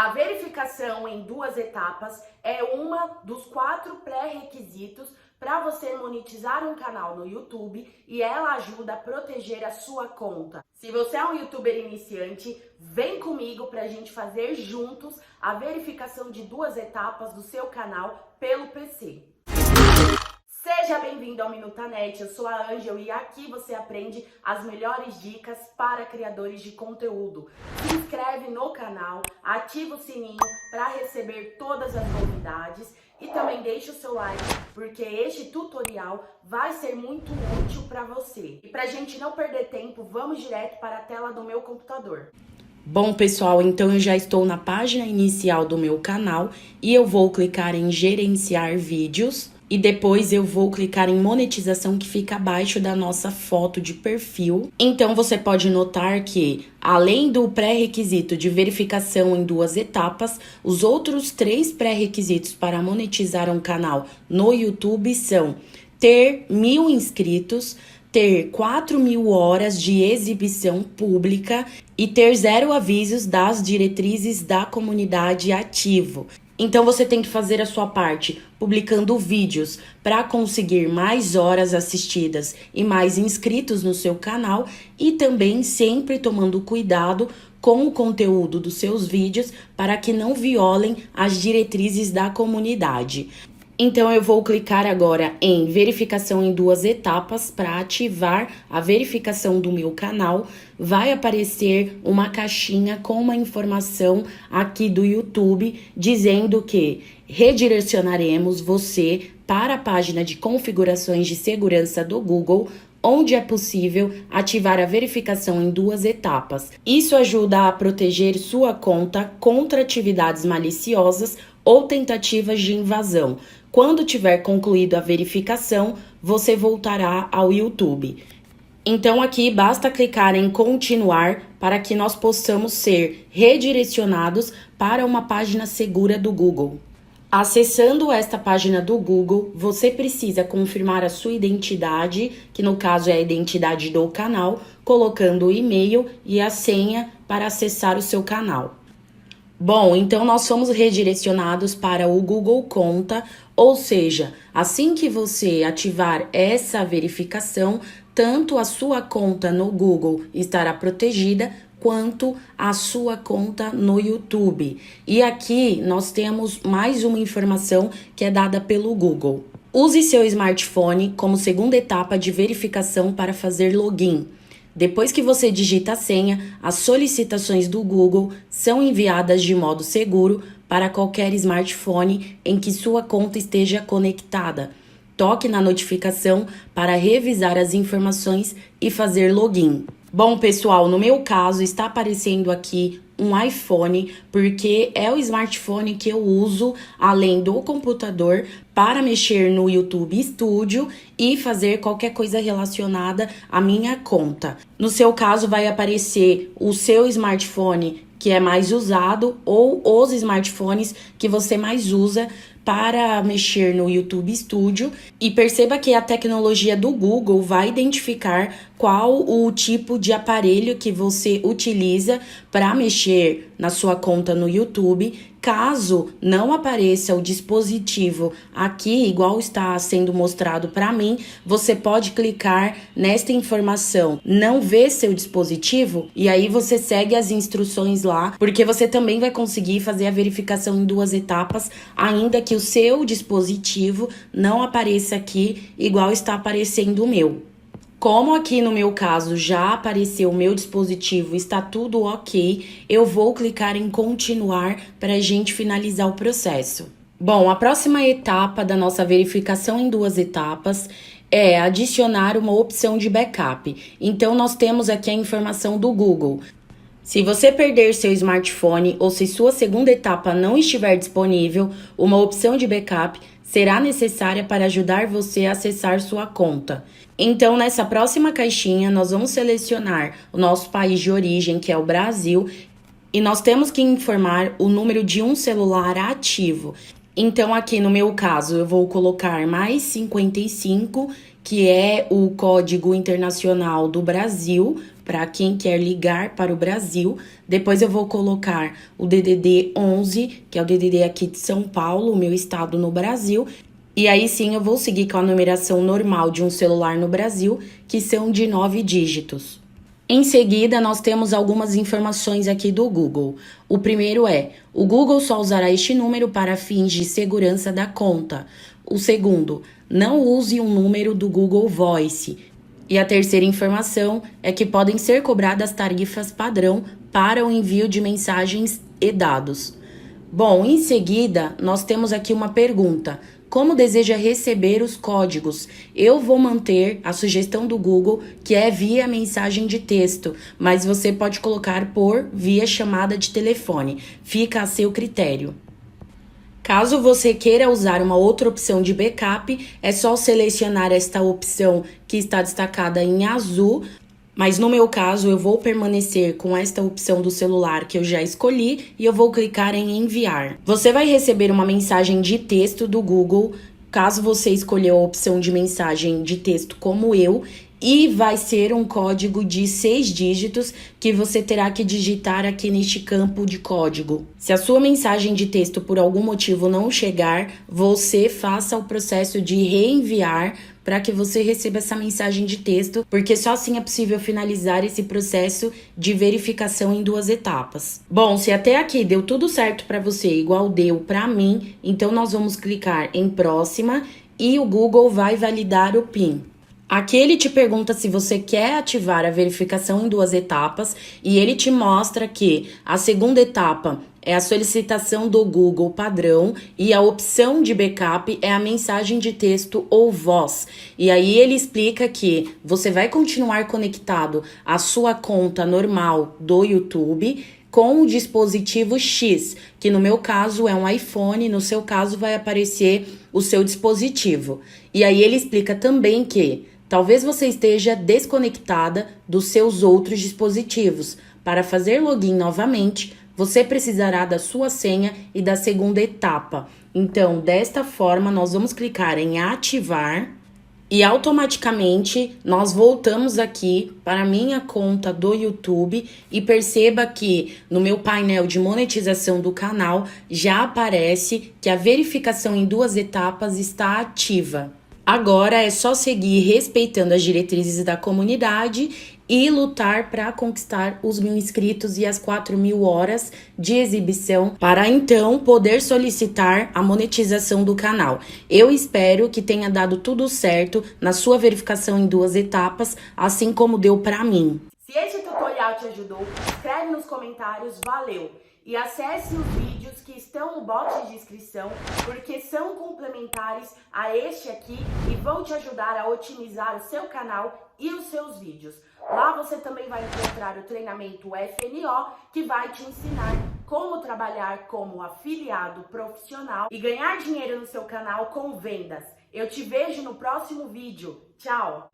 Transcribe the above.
A verificação em 2 etapas é uma dos 4 pré-requisitos para você monetizar um canal no YouTube e ela ajuda a proteger a sua conta. Se você é um youtuber iniciante, vem comigo para a gente fazer juntos a verificação de 2 etapas do seu canal pelo PC. Seja bem-vindo ao Minutanet, eu sou a Ângel e aqui você aprende as melhores dicas para criadores de conteúdo. Se inscreve no canal, ativa o sininho para receber todas as novidades e também deixa o seu like, porque este tutorial vai ser muito útil para você. E para a gente não perder tempo, vamos direto para a tela do meu computador. Bom, pessoal, então eu já estou na página inicial do meu canal e eu vou clicar em gerenciar vídeos. E depois eu vou clicar em monetização, que fica abaixo da nossa foto de perfil. Então você pode notar que, além do pré-requisito de verificação em 2 etapas, os outros 3 pré-requisitos para monetizar um canal no YouTube são ter 1000 inscritos, ter 4.000 horas de exibição pública e ter 0 avisos das diretrizes da comunidade ativo. Então você tem que fazer a sua parte, publicando vídeos para conseguir mais horas assistidas e mais inscritos no seu canal e também sempre tomando cuidado com o conteúdo dos seus vídeos para que não violem as diretrizes da comunidade. Então eu vou clicar agora em verificação em 2 etapas para ativar a verificação do meu canal. Vai aparecer uma caixinha com uma informação aqui do YouTube dizendo que redirecionaremos você para a página de configurações de segurança do Google, onde é possível ativar a verificação em 2 etapas. Isso ajuda a proteger sua conta contra atividades maliciosas ou tentativas de invasão. Quando tiver concluído a verificação, você voltará ao YouTube. Então aqui basta clicar em continuar para que nós possamos ser redirecionados para uma página segura do Google. Acessando esta página do Google, você precisa confirmar a sua identidade, que no caso é a identidade do canal, colocando o e-mail e a senha para acessar o seu canal. Bom, então nós fomos redirecionados para o Google Conta, ou seja, assim que você ativar essa verificação, tanto a sua conta no Google estará protegida, quanto a sua conta no YouTube. E aqui nós temos mais uma informação que é dada pelo Google. Use seu smartphone como segunda etapa de verificação para fazer login. Depois que você digita a senha, as solicitações do Google são enviadas de modo seguro para qualquer smartphone em que sua conta esteja conectada. Toque na notificação para revisar as informações e fazer login. Bom, pessoal, no meu caso está aparecendo aqui um iPhone, porque é o smartphone que eu uso, além do computador, para mexer no YouTube Studio e fazer qualquer coisa relacionada à minha conta. No seu caso, vai aparecer o seu smartphone que é mais usado ou os smartphones que você mais usa para mexer no YouTube Studio. E perceba que a tecnologia do Google vai identificar qual o tipo de aparelho que você utiliza para mexer na sua conta no YouTube. Caso não apareça o dispositivo aqui, igual está sendo mostrado para mim, você pode clicar nesta informação, não ver seu dispositivo, e aí você segue as instruções lá, porque você também vai conseguir fazer a verificação em 2 etapas, ainda que o seu dispositivo não apareça aqui, igual está aparecendo o meu. Como aqui no meu caso já apareceu o meu dispositivo, está tudo ok, eu vou clicar em continuar para a gente finalizar o processo. Bom, a próxima etapa da nossa verificação em 2 etapas é adicionar uma opção de backup. Então nós temos aqui a informação do Google. Se você perder seu smartphone ou se sua segunda etapa não estiver disponível, uma opção de backup será necessária para ajudar você a acessar sua conta. Então, nessa próxima caixinha, nós vamos selecionar o nosso país de origem, que é o Brasil, e nós temos que informar o número de um celular ativo. Então, aqui no meu caso, eu vou colocar mais 55, que é o código internacional do Brasil, para quem quer ligar para o Brasil. Depois eu vou colocar o DDD 11, que é o DDD aqui de São Paulo, o meu estado no Brasil. E aí sim eu vou seguir com a numeração normal de um celular no Brasil, que são de 9 dígitos. Em seguida, nós temos algumas informações aqui do Google. O primeiro é: o Google só usará este número para fins de segurança da conta. O segundo, não use um número do Google Voice. E a terceira informação é que podem ser cobradas tarifas padrão para o envio de mensagens e dados. Bom, em seguida, nós temos aqui uma pergunta: como deseja receber os códigos? Eu vou manter a sugestão do Google, que é via mensagem de texto, mas você pode colocar por via chamada de telefone. Fica a seu critério. Caso você queira usar uma outra opção de backup, é só selecionar esta opção que está destacada em azul. Mas no meu caso, eu vou permanecer com esta opção do celular que eu já escolhi e eu vou clicar em enviar. Você vai receber uma mensagem de texto do Google, caso você escolheu a opção de mensagem de texto como eu, e vai ser um código de 6 dígitos que você terá que digitar aqui neste campo de código. Se a sua mensagem de texto por algum motivo não chegar, você faça o processo de reenviar para que você receba essa mensagem de texto, porque só assim é possível finalizar esse processo de verificação em 2 etapas. Bom, se até aqui deu tudo certo para você, igual deu para mim, então nós vamos clicar em próxima e o Google vai validar o PIN. Aqui ele te pergunta se você quer ativar a verificação em 2 etapas e ele te mostra que a segunda etapa é a solicitação do Google padrão e a opção de backup é a mensagem de texto ou voz. E aí ele explica que você vai continuar conectado à sua conta normal do YouTube com o dispositivo X, que no meu caso é um iPhone, no seu caso vai aparecer o seu dispositivo. E aí ele explica também que talvez você esteja desconectada dos seus outros dispositivos. Para fazer login novamente, você precisará da sua senha e da segunda etapa. Então, desta forma, nós vamos clicar em ativar e automaticamente nós voltamos aqui para a minha conta do YouTube e perceba que no meu painel de monetização do canal já aparece que a verificação em 2 etapas está ativa. Agora é só seguir respeitando as diretrizes da comunidade e lutar para conquistar os 1.000 inscritos e as 4.000 horas de exibição para então poder solicitar a monetização do canal. Eu espero que tenha dado tudo certo na sua verificação em 2 etapas, assim como deu para mim. Se esse tutorial te ajudou, escreve nos comentários, valeu! E acesse os vídeos que estão no box de inscrição, porque são complementares a este aqui e vão te ajudar a otimizar o seu canal e os seus vídeos. Lá você também vai encontrar o treinamento FNO, que vai te ensinar como trabalhar como afiliado profissional e ganhar dinheiro no seu canal com vendas. Eu te vejo no próximo vídeo. Tchau!